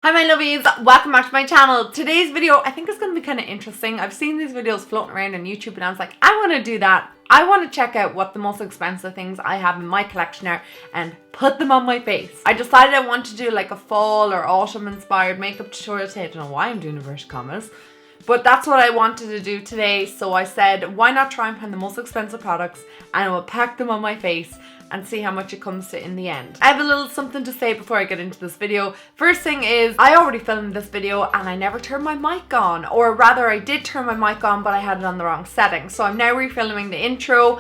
Hi my lovies, welcome back to my channel. Today's video I think is going to be kind of interesting. I've seen these videos floating around on YouTube and I was like, I want to do that. I want to check out what the most expensive things I have in my collection are and put them on my face. I decided I want to do like a fall or autumn inspired makeup tutorial today. I don't know why I'm doing inverted commas. But that's what I wanted to do today, so I said why not try and find the most expensive products and I will pack them on my face and see how much it comes to in the end. I have a little something to say before I get into this video. First thing is, I already filmed this video and I never turned my mic on, or rather I did turn my mic on but I had it on the wrong setting. So I'm now refilming the intro.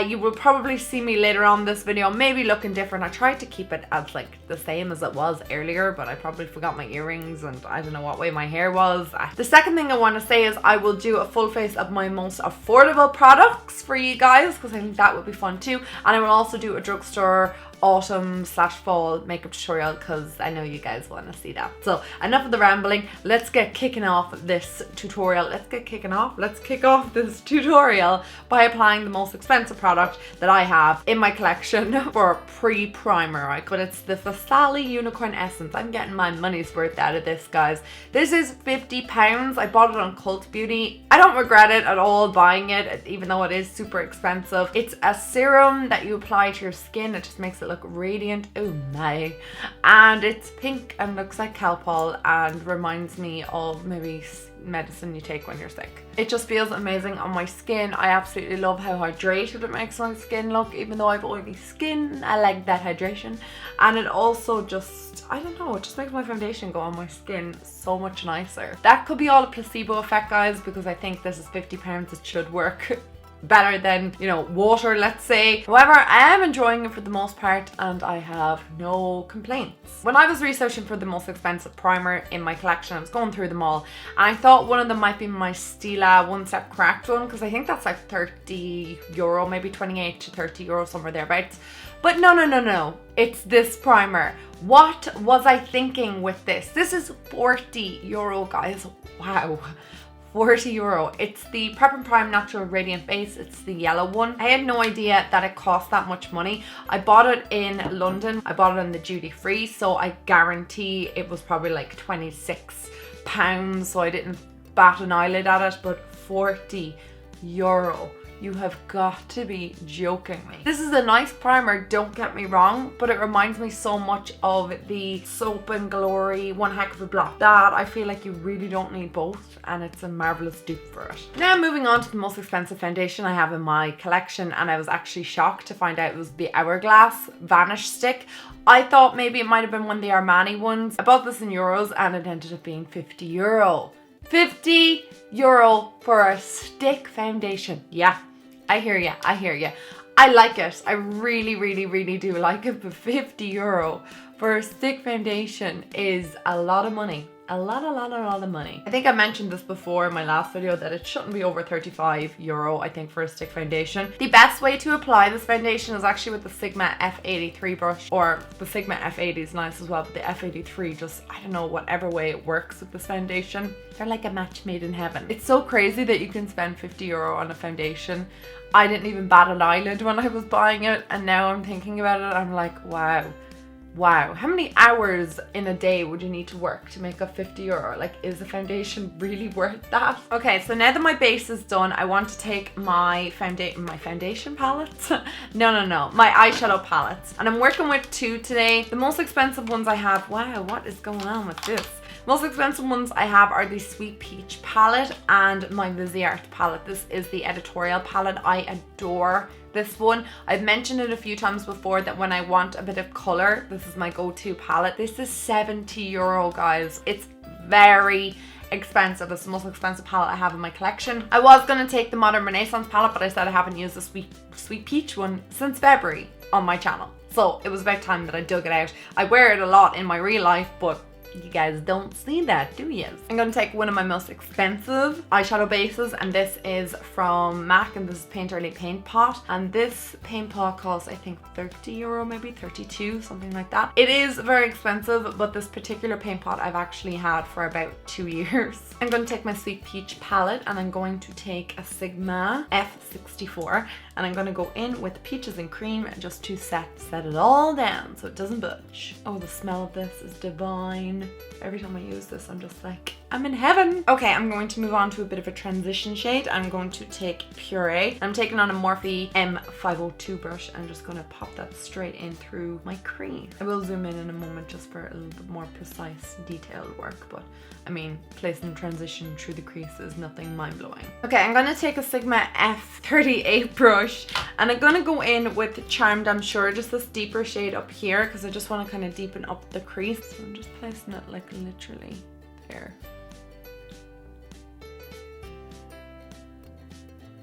You will probably see me later on this video maybe looking different. I tried to keep it as like the same as it was earlier, but I probably forgot my earrings and I don't know what way my hair was. The second thing I want to say is I will do a full face of my most affordable products for you guys because I think that would be fun too. And I will also do a drugstore autumn/fall makeup tutorial because I know you guys want to see that. So enough of the rambling, let's get kicking off this tutorial. Let's kick off this tutorial by applying the most expensive product that I have in my collection for pre-primer, right? But it's the Fasali Unicorn Essence. I'm getting my money's worth out of this, guys. This is £50. I bought it on Cult Beauty. I don't regret it at all buying it, even though it is super expensive. It's a serum that you apply to your skin. It just makes it look radiant. Oh my. And it's pink and looks like Calpol and reminds me of maybe medicine you take when you're sick. It just feels amazing on my skin. I absolutely love how hydrated it makes my skin look. Even though I've oily skin, I like that hydration. And it also just, I don't know, it just makes my foundation go on my skin so much nicer. That could be all a placebo effect, guys, because I think this is £50. It should work better than, you know, water, let's say. However, I am enjoying it for the most part and I have no complaints. When I was researching for the most expensive primer in my collection, I was going through them all and I thought one of them might be my Stila One Step Cracked one because I think that's like €30, maybe 28 to €30, somewhere thereabouts. But no, it's this primer. What was I thinking with this? This is €40, guys. Wow. €40. It's the Prep and Prime Natural Radiant Base. It's the yellow one. I had no idea that it cost that much money. I bought it in London. I bought it on the duty free, so I guarantee it was probably like £26, so I didn't bat an eyelid at it, but €40. You have got to be joking me. This is a nice primer, don't get me wrong, but it reminds me so much of the Soap and Glory One Heck of a Blot. That I feel like you really don't need both and it's a marvelous dupe for it. Now moving on to the most expensive foundation I have in my collection, and I was actually shocked to find out it was the Hourglass Vanish Stick. I thought maybe it might have been one of the Armani ones. I bought this in euros and it ended up being €50. €50 for a stick foundation. Yeah. I hear ya. I like it. I really do like it, but €50 for a stick foundation is a lot of money. A lot of money. I think I mentioned this before in my last video that it shouldn't be over €35, I think, for a stick foundation. The best way to apply this foundation is actually with the Sigma F83 brush, or the Sigma F80 is nice as well, but the F83 just, I don't know, whatever way it works with this foundation. They're like a match made in heaven. It's so crazy that you can spend €50 on a foundation. I didn't even bat an eyelid when I was buying it, and now I'm thinking about it, I'm like, wow, how many hours in a day would you need to work to make up €50? Like, is the foundation really worth that? Okay, so now that my base is done, I want to take my foundation palettes? No, my eyeshadow palettes. And I'm working with two today. The most expensive ones I have, wow, what is going on with this? Most expensive ones I have are the Sweet Peach palette and my Viseart palette. This is the editorial palette. I adore this one. I've mentioned it a few times before that when I want a bit of color, this is my go-to palette. This is €70, guys. It's very expensive. It's the most expensive palette I have in my collection. I was going to take the Modern Renaissance palette, but I said I haven't used the Sweet Peach one since February on my channel. So it was about time that I dug it out. I wear it a lot in my real life, but you guys don't see that, do you? I'm going to take one of my most expensive eyeshadow bases, and this is from MAC, and this is Painterly Paint Pot. And this paint pot costs, I think, €30, maybe 32, something like that. It is very expensive, but this particular paint pot I've actually had for about 2 years. I'm going to take my Sweet Peach palette, and I'm going to take a Sigma F64, and I'm going to go in with peaches and cream just to set it all down so it doesn't budge. Oh, the smell of this is divine. every time I use this, I'm just like, I'm in heaven. Okay, I'm going to move on to a bit of a transition shade. I'm going to take Puree. I'm taking on a Morphe M502 brush. I'm just going to pop that straight in through my crease. I will zoom in a moment just for a little bit more precise, detailed work, but I mean, placing transition through the crease is nothing mind-blowing. Okay, I'm going to take a Sigma F38 brush, and I'm going to go in with Charmed, I'm Sure, just this deeper shade up here, because I just want to kind of deepen up the crease. So I'm just placing it like literally there.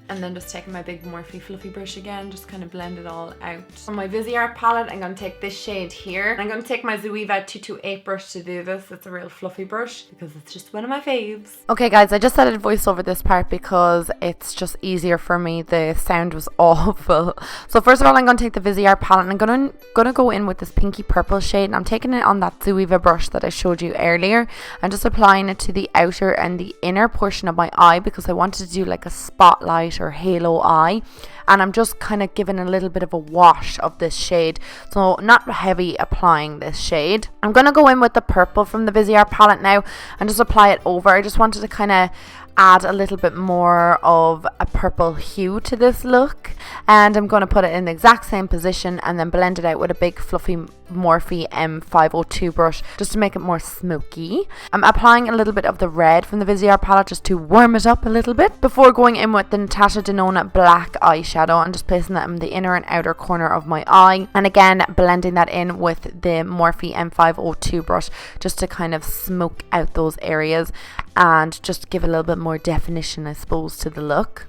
And then just taking my big Morphe fluffy brush again, just kind of blend it all out. For my Viseart palette, I'm going to take this shade here. And I'm going to take my Zoeva 228 brush to do this. It's a real fluffy brush because it's just one of my faves. Okay guys, I just added voice over this part because it's just easier for me. The sound was awful. So first of all, I'm going to take the Viseart palette and I'm going to go in with this pinky purple shade. And I'm taking it on that Zoeva brush that I showed you earlier. I'm just applying it to the outer and the inner portion of my eye because I wanted to do like a spotlight or halo eye, and I'm just kind of giving a little bit of a wash of this shade, so not heavy applying this shade. I'm going to go in with the purple from the Viseart palette now and just apply it over. I just wanted to kind of add a little bit more of a purple hue to this look, and I'm going to put it in the exact same position and then blend it out with a big fluffy Morphe M502 brush just to make it more smoky. I'm applying a little bit of the red from the Viseart palette just to warm it up a little bit before going in with the Natasha Denona black eyeshadow and just placing that in the inner and outer corner of my eye, and again blending that in with the Morphe M502 brush just to kind of smoke out those areas and just give a little bit more definition, I suppose, to the look.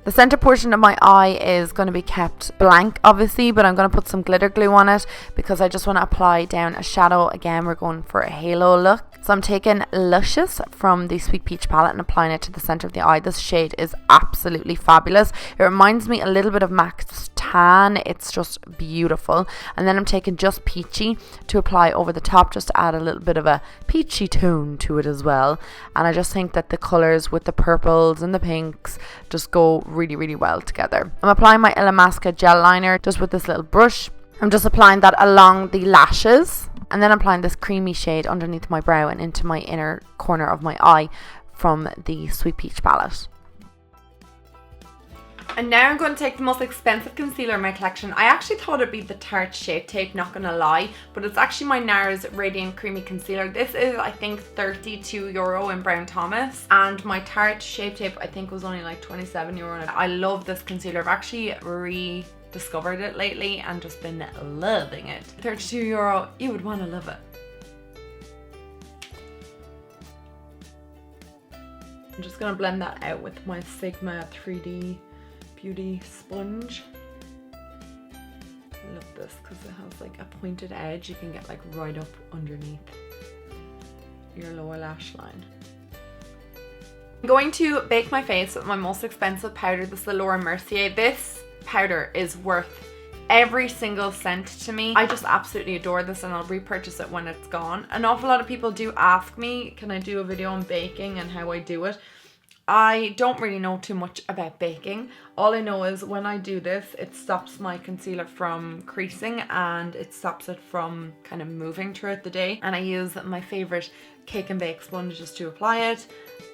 The center portion of my eye is going to be kept blank, obviously, but I'm going to put some glitter glue on it because I just want to apply down a shadow. Again, we're going for a halo look. So I'm taking Luscious from the Sweet Peach palette and applying it to the center of the eye. This shade is absolutely fabulous. It reminds me a little bit of MAC's Tan. It's just beautiful. And then I'm taking Just Peachy to apply over the top just to add a little bit of a peachy tone to it as well. And I just think that the colors with the purples and the pinks just go really, really well together. I'm applying my Illamasqua gel liner just with this little brush. I'm just applying that along the lashes, and then applying this creamy shade underneath my brow and into my inner corner of my eye from the Sweet Peach palette. And now I'm going to take the most expensive concealer in my collection. I actually thought it'd be the Tarte Shape Tape, not gonna lie, but it's actually my NARS Radiant Creamy Concealer. This is, I think, €32 in Brown Thomas, and my Tarte Shape Tape, I think, was only like €27. I love this concealer. I've actually rediscovered it lately and just been loving it. €32, you would want to love it. I'm just gonna blend that out with my Sigma 3D Beauty sponge. I love this because it has like a pointed edge. You can get like right up underneath your lower lash line. I'm going to bake my face with my most expensive powder. This is the Laura Mercier. This powder is worth every single cent to me. I just absolutely adore this, and I'll repurchase it when it's gone. An awful lot of people do ask me, can I do a video on baking and how I do it? I don't really know too much about baking. All I know is when I do this, it stops my concealer from creasing and it stops it from kind of moving throughout the day. And I use my favorite cake and bake sponge just to apply it.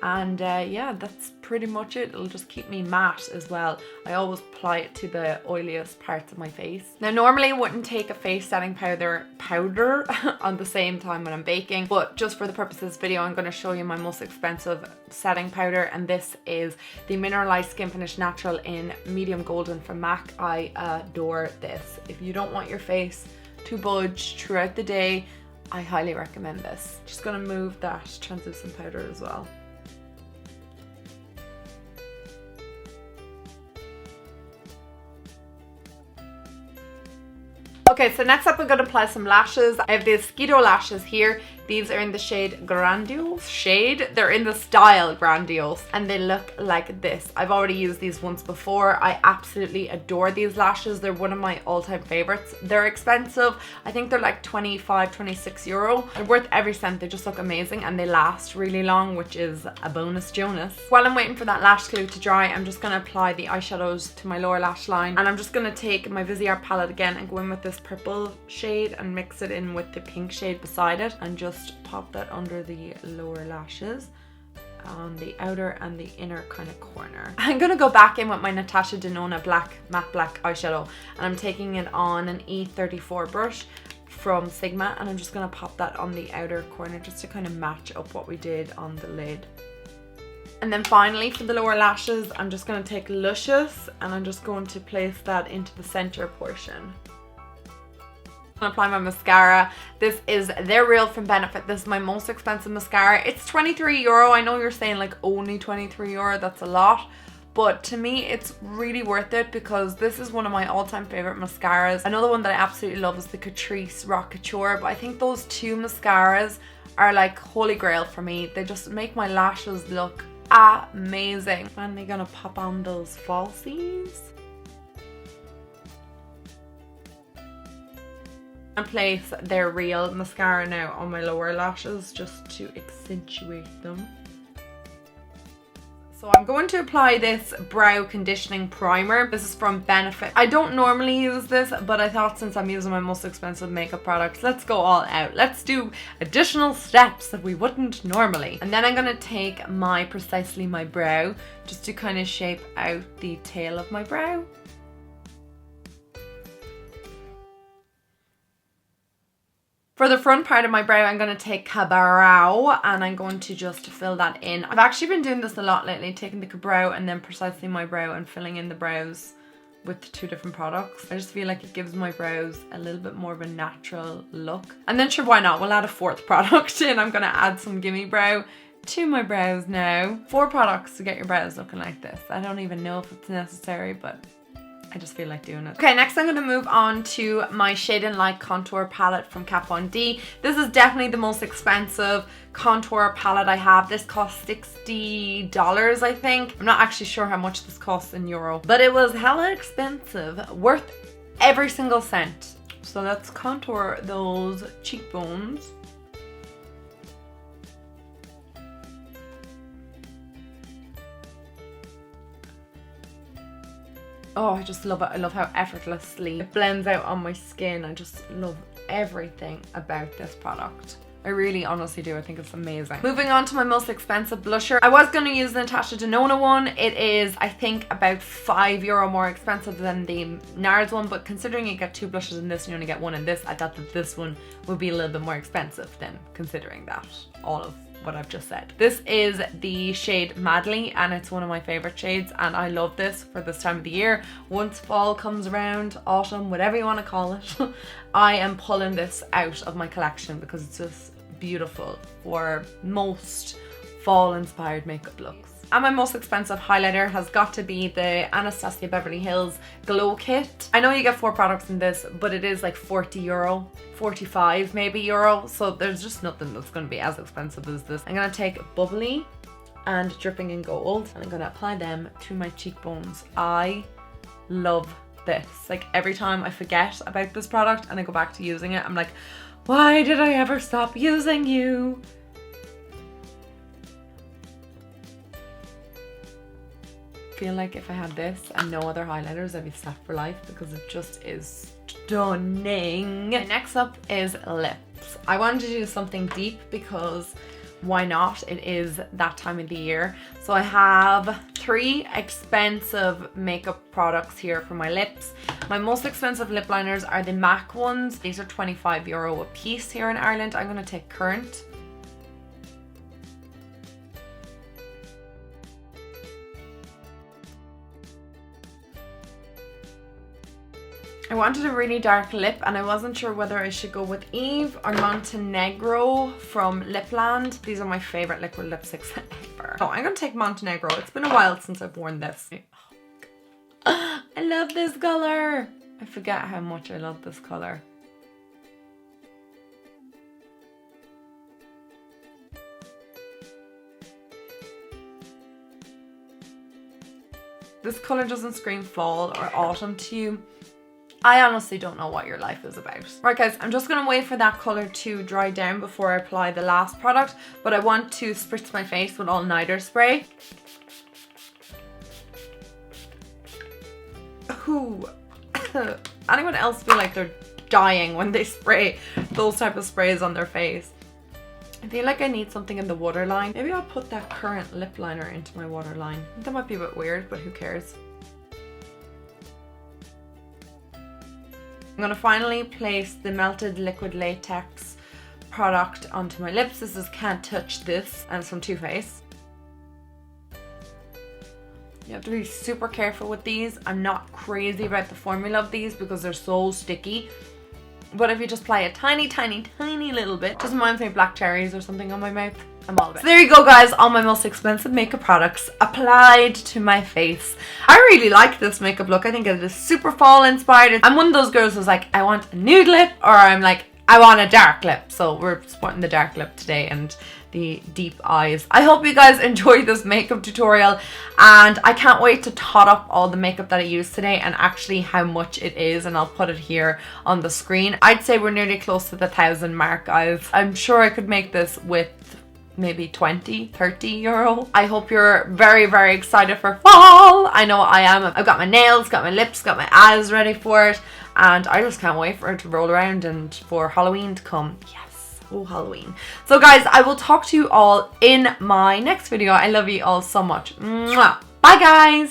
And yeah, that's pretty much it. It'll just keep me matte as well. I always apply it to the oiliest parts of my face. Now normally I wouldn't take a face setting powder on the same time when I'm baking, but just for the purpose of this video, I'm going to show you my most expensive setting powder, and this is the Mineralized Skin Finish Natural in Medium Golden from MAC. I adore this. If you don't want your face to budge throughout the day, I highly recommend this. Just going to move that translucent powder as well. Okay, so next up I'm going to apply some lashes. I have these Skeeto lashes here. These are in the shade Grandiose shade. They're in the style Grandiose and they look like this. I've already used these once before. I absolutely adore these lashes. They're one of my all-time favorites. They're expensive. I think they're like 25, 26 euro. They're worth every cent. They just look amazing and they last really long, which is a bonus Jonas. While I'm waiting for that lash glue to dry, I'm just going to apply the eyeshadows to my lower lash line, and I'm just going to take my Viseart palette again and go in with this purple shade and mix it in with the pink shade beside it and just pop that under the lower lashes on the outer and the inner kind of corner. I'm going to go back in with my Natasha Denona matte black eyeshadow, and I'm taking it on an E34 brush from Sigma, and I'm just going to pop that on the outer corner just to kind of match up what we did on the lid. And then finally for the lower lashes, I'm just going to take Luscious and I'm just going to place that into the center portion. I'm gonna apply my mascara. This is their Real from Benefit. This is my most expensive mascara. It's 23 euro. I know you're saying like only 23 euro, that's a lot. But to me, it's really worth it because this is one of my all-time favorite mascaras. Another one that I absolutely love is the Catrice Rock Couture. But I think those two mascaras are like holy grail for me. They just make my lashes look amazing. Finally gonna pop on those falsies. And place their Real mascara now on my lower lashes just to accentuate them. So I'm going to apply this brow conditioning primer. This is from Benefit. I don't normally use this, but I thought since I'm using my most expensive makeup products, let's go all out. Let's do additional steps that we wouldn't normally. And then I'm going to take my Precisely My Brow just to kind of shape out the tail of my brow. For the front part of my brow, I'm going to take Cabrow and I'm going to just fill that in. I've actually been doing this a lot lately, taking the Cabrow and then Precisely My Brow and filling in the brows with two different products. I just feel like it gives my brows a little bit more of a natural look. And then sure, why not? We'll add a fourth product in. I'm going to add some Gimme Brow to my brows now. 4 products to get your brows looking like this. I don't even know if it's necessary, but I just feel like doing it. Okay, next I'm going to move on to my Shade and Light contour palette from Kat Von D. This is definitely the most expensive contour palette I have. This cost $60, I think. I'm not actually sure how much this costs in euro, but it was hella expensive. Worth every single cent. So let's contour those cheekbones. Oh, I just love it. I love how effortlessly it blends out on my skin. I just love everything about this product. I really honestly do. I think it's amazing. Moving on to my most expensive blusher. I was going to use the Natasha Denona one. It is, I think, about €5 more expensive than the NARS one, but considering you get 2 blushes in this and you only get 1 in this, I thought that this one would be a little bit more expensive than considering that. All of what I've just said. This is the shade Madly and it's one of my favorite shades and I love this for this time of the year. Once fall comes around, autumn, whatever you want to call it, I am pulling this out of my collection because it's just beautiful for most fall inspired makeup looks. And my most expensive highlighter has got to be the Anastasia Beverly Hills Glow Kit. I know you get 4 products in this, but it is like €40, 45 maybe euro. So there's just nothing that's going to be as expensive as this. I'm going to take Bubbly and Dripping in Gold and I'm going to apply them to my cheekbones. I love this. Like every time I forget about this product and I go back to using it, I'm like, why did I ever stop using you? I feel like if I had this and no other highlighters, I'd be set for life because it just is stunning. Okay, next up is lips. I wanted to do something deep because why not? It is that time of the year. So I have 3 expensive makeup products here for my lips. My most expensive lip liners are the MAC ones. These are €25 a piece here in Ireland. I'm going to take Current. I wanted a really dark lip and I wasn't sure whether I should go with Eve or Montenegro from Lipland. These are my favorite liquid lipsticks ever. So I'm going to take Montenegro. It's been a while since I've worn this. Oh, I love this color. I forget how much I love this color. this color doesn't scream fall or autumn to you, I honestly don't know what your life is about. Right guys, I'm just gonna wait for that color to dry down before I apply the last product, but I want to spritz my face with all-nighter spray. Ooh. Anyone else feel like they're dying when they spray those type of sprays on their face? I feel like I need something in the waterline. Maybe I'll put that current lip liner into my waterline. That might be a bit weird, but who cares? I'm gonna finally place the melted liquid latex product onto my lips. This is Can't Touch This, and it's from Too Faced. You have to be super careful with these. I'm not crazy about the formula of these because they're so sticky. But if you just apply a tiny, tiny, tiny little bit, just reminds me of black cherries or something on my mouth. I'm all about it. So there you go guys, all my most expensive makeup products applied to my face. I really like this makeup look. I think it is super fall inspired. I'm one of those girls who's like, I want a nude lip, or I'm like, I want a dark lip. So we're sporting the dark lip today and the deep eyes. I hope you guys enjoyed this makeup tutorial, and I can't wait to tot up all the makeup that I used today and actually how much it is, and I'll put it here on the screen. I'd say we're nearly close to the 1,000 mark, guys. I'm sure I could make this with maybe 20-30 euro. I hope you're very, very excited for fall. I know I am. I've got my nails, got my lips, got my eyes ready for it, and I just can't wait for it to roll around and for Halloween to come. Yes, oh Halloween. So guys, I will talk to you all in my next video. I love you all so much. Mwah. Bye guys.